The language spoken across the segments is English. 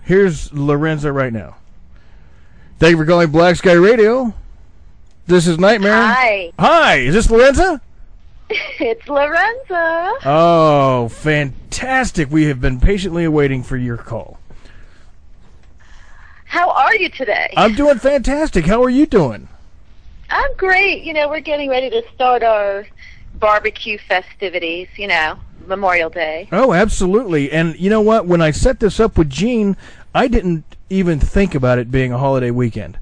Here's Lorenza right now. Thank you for calling Black Sky Radio. This is Nightmare. Hi. Hi, is this Lorenza? It's Lorenza. Oh, fantastic. We have been patiently awaiting for your call. How are you today? I'm doing fantastic. How are you doing? I'm great. You know, we're getting ready to start our barbecue festivities, you know, Memorial Day. Oh, absolutely. And you know what? When I set this up with Gene, I didn't even think about it being a holiday weekend.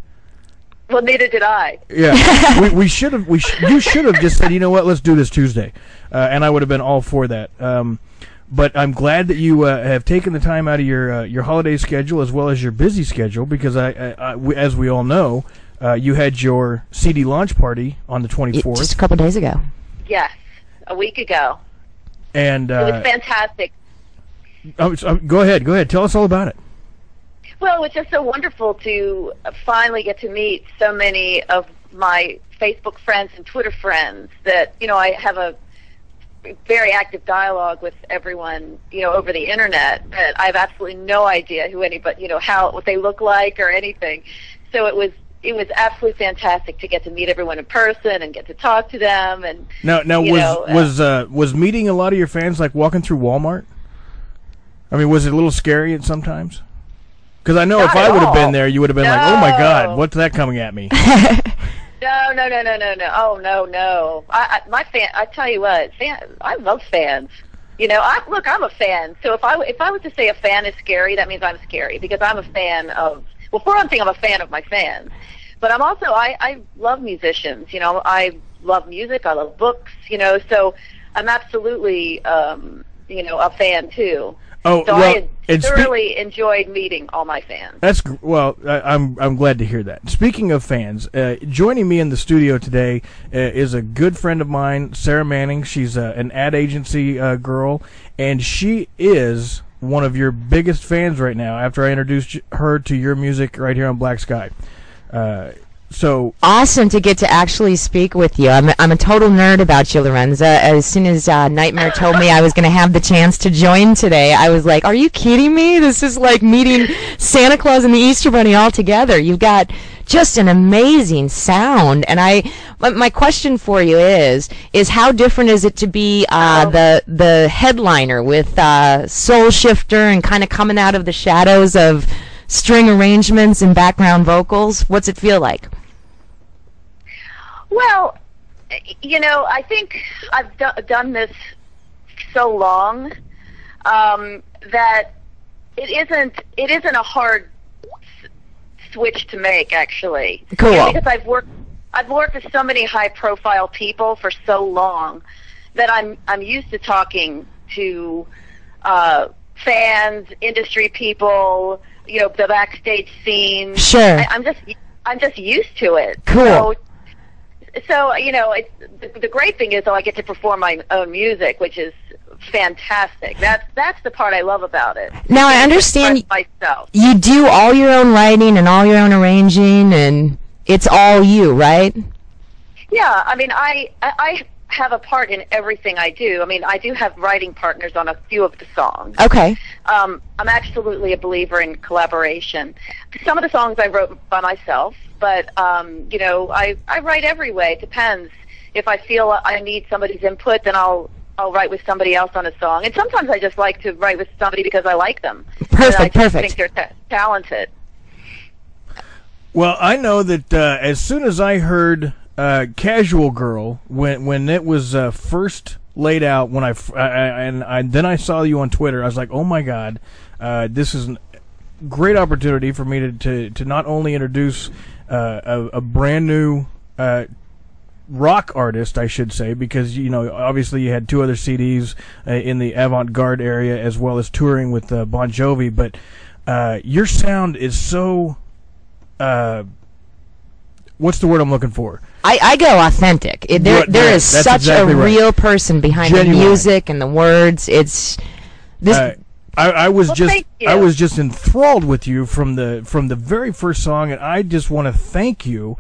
Well, neither did I. Yeah, you should have just said, you know what, let's do this Tuesday, and I would have been all for that. But I'm glad that you have taken the time out of your holiday schedule as well as your busy schedule, because as we all know, you had your CD launch party on the 24th. Just a couple days ago. Yes, a week ago. And it was fantastic. Go ahead. Tell us all about it. Well, it was just so wonderful to finally get to meet so many of my Facebook friends and Twitter friends that, you know, I have a very active dialogue with everyone, you know, over the internet, but I have absolutely no idea who anybody, you know, what they look like or anything. So it was absolutely fantastic to get to meet everyone in person and get to talk to them. And now was meeting a lot of your fans like walking through Walmart? I mean, was it a little scary at sometimes? Because I know if I would have been there, you would have been like, "Oh my God, what's that coming at me?" No. Oh no. I tell you what, I love fans. You know, I'm a fan. So if I was to say a fan is scary, that means I'm scary, because I'm a fan of. Well, for one thing, I'm a fan of my fans, but I'm also I love musicians. You know, I love music. I love books. You know, so I'm absolutely you know, a fan too. Oh, so well, I thoroughly enjoyed meeting all my fans. I'm glad to hear that. Speaking of fans, joining me in the studio today is a good friend of mine, Sarah Manning. She's an ad agency girl, and she is one of your biggest fans right now after I introduced her to your music right here on Black Sky. So awesome to get to actually speak with you. I'm a total nerd about you, Lorenza. As soon as Nightmare told me I was going to have the chance to join today, I was like, "Are you kidding me? This is like meeting Santa Claus and the Easter Bunny all together." You've got just an amazing sound, and my question for you is how different is it to be the headliner with Soul Shifter and kind of coming out of the shadows of string arrangements and background vocals? What's it feel like? Well, you know, I think I've done this so long that it isn't a hard switch to make, actually. Cool. You know, because I've worked with so many high-profile people for so long that I'm used to talking to fans, industry people, you know, the backstage scene. Sure. I'm just used to it. Cool. So you know, the great thing is, I get to perform my own music, which is fantastic. That's the part I love about it. Now I understand myself. You do all your own writing and all your own arranging, and it's all you, right? Yeah, I mean, I have a part in everything I do. I mean, I do have writing partners on a few of the songs. Okay. I'm absolutely a believer in collaboration. Some of the songs I wrote by myself, but you know, I write every way. It depends. If I feel I need somebody's input, then I'll write with somebody else on a song. And sometimes I just like to write with somebody because I like them. Perfect. I think they're talented. Well, I know that as soon as I heard Casual Girl, when it was first laid out, then I saw you on Twitter, I was like, oh my God, this is a great opportunity for me to not only introduce a brand new rock artist, I should say, because, you know, obviously you had two other CDs in the avant-garde area as well as touring with Bon Jovi, but your sound is so what's the word I'm looking for? I go authentic. There is such exactly a real person behind the music and the words. It's this. I was just enthralled with you from the very first song, and I just want to thank you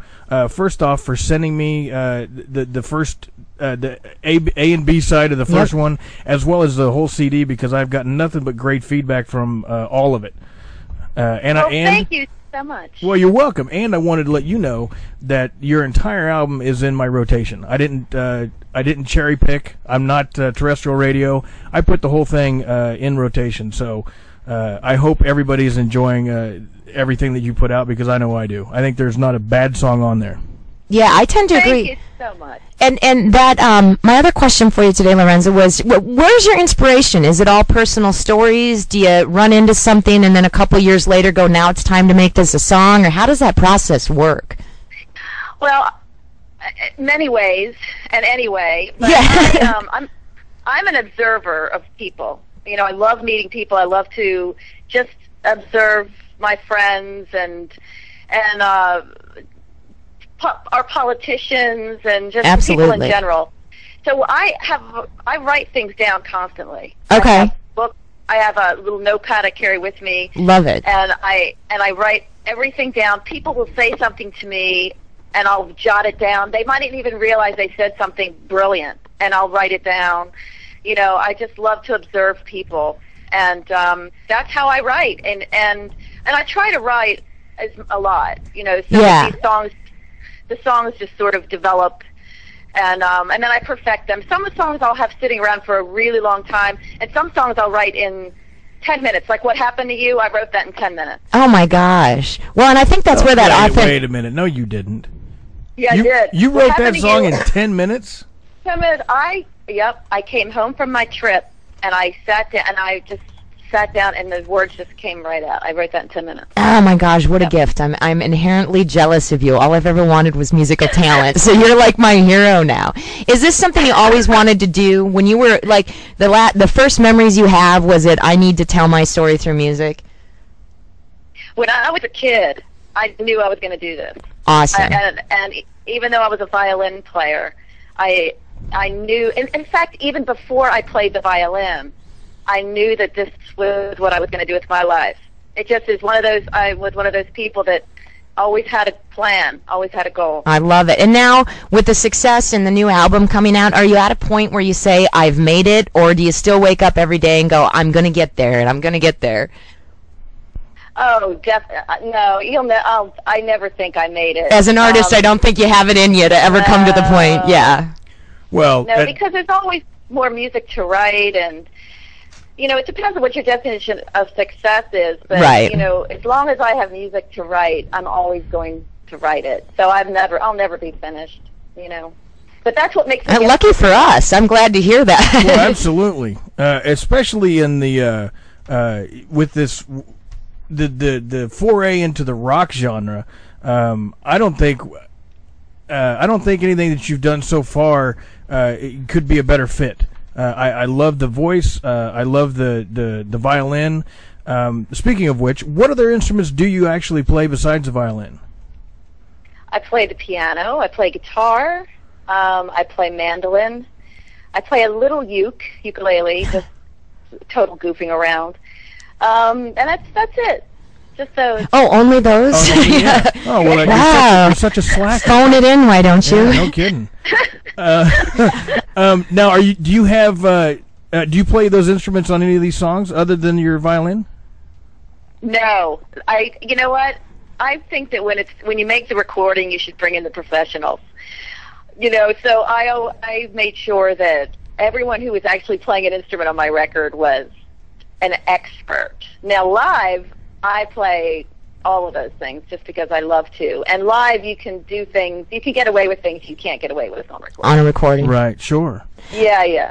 first off for sending me the first the A and B side of the first one, as well as the whole CD, because I've gotten nothing but great feedback from all of it. Thank you so much. Well, you're welcome. And I wanted to let you know that your entire album is in my rotation. I didn't cherry pick. I'm not terrestrial radio. I put the whole thing in rotation. So I hope everybody's enjoying everything that you put out, because I know I do. I think there's not a bad song on there. Yeah, I tend to agree. Thank you so much. And that my other question for you today, Lorenza, was where's your inspiration? Is it all personal stories? Do you run into something and then a couple years later go, now it's time to make this a song? Or how does that process work? Well, many ways and anyway. But yeah. I'm an observer of people. You know, I love meeting people. I love to just observe my friends and our politicians and just Absolutely. people in general. So I write things down constantly. Okay. I have a little notepad I carry with me. Love it. And I write everything down. People will say something to me, and I'll jot it down. They might not even realize they said something brilliant, and I'll write it down. You know, I just love to observe people, and that's how I write. And I try to write a lot. You know, some of these songs. The songs just sort of develop, and then I perfect them. Some of the songs I'll have sitting around for a really long time, and some songs I'll write in 10 minutes. Like What Happened to You, I wrote that in 10 minutes. Oh, my gosh. Well, and I think that's where that Wait a minute. No, you didn't. Yeah, I did. You wrote that song in 10 minutes? 10 minutes. I came home from my trip, and I sat down, and I just sat down, and the words just came right out. I wrote that in 10 minutes. Oh my gosh, what a gift. I'm inherently jealous of you. All I've ever wanted was musical talent. So you're like my hero now. Is this something you always wanted to do? When you were like the first memories you have, was it I need to tell my story through music? When I was a kid, I knew I was going to do this. Awesome. And even though I was a violin player, I knew, in fact, even before I played the violin, I knew that this was what I was going to do with my life. It just is one of those, I was one of those people that always had a plan, always had a goal. I love it. And now, with the success and the new album coming out, are you at a point where you say, I've made it, or do you still wake up every day and go, I'm going to get there, and I'm going to get there? Oh, no, I never think I made it. As an artist, I don't think you have it in you to ever come to the point, yeah. Well, no, because there's always more music to write, and you know, it depends on what your definition of success is, but right. You know, as long as I have music to write, I'm always going to write it. So I'll never be finished, you know. But that's what makes it lucky for us. I'm glad to hear that. Well, absolutely. Especially in the with this the foray into the rock genre. I don't think anything that you've done so far it could be a better fit. I love the voice. I love the violin. Speaking of which, what other instruments do you actually play besides the violin? I play the piano. I play guitar. I play mandolin. I play a little ukulele, just total goofing around. And that's it. Just those. Oh, only those? Oh, yeah. Oh, well, wow. You're such a slacker. Phone it in, why don't you? Yeah, no kidding. Now, do you play those instruments on any of these songs other than your violin? No. You know what? I think that when you make the recording, you should bring in the professionals. You know, so I made sure that everyone who was actually playing an instrument on my record was an expert. Now, live, I play all of those things just because I love to. And live, you can do things, you can get away with things you can't get away with on recording. On a recording. Right, sure. Yeah.